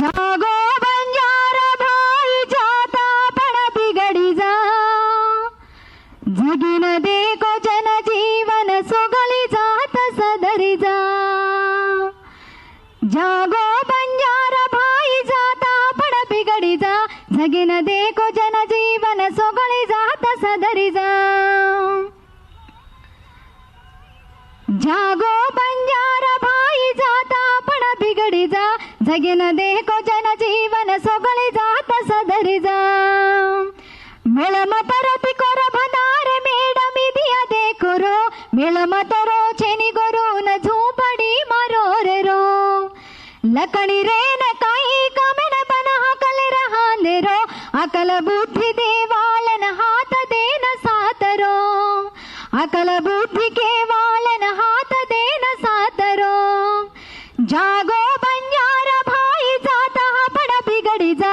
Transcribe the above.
जागो बंजारा भाई जाता पण बिगड़ी जा जगिन देखो जन जीवन सोगली जात सदरी जा जागो बंजारा भाई जाता पण बिगड़ी जा जगिन देखो जन जीवन सोगली जात सदरी जा जागो बंजारा भाई जाता पण बिगड़ी जा जगिन देखो जन जीवन सोगली जात सदरी जा मिळम परती कोर भंडारे मेडमी दिया देखो रो मिळम तरो छेनी गोरो न झोपडी मारो रे रो लकणी रे न काही कामेन पण हकल रहांदे रो अकल बुद्धि देवालन हात देन सात रो अकल बुद्धि केवालन हात देन सात रो जागो बंजारा भाई जाता पण बिगड़ी जा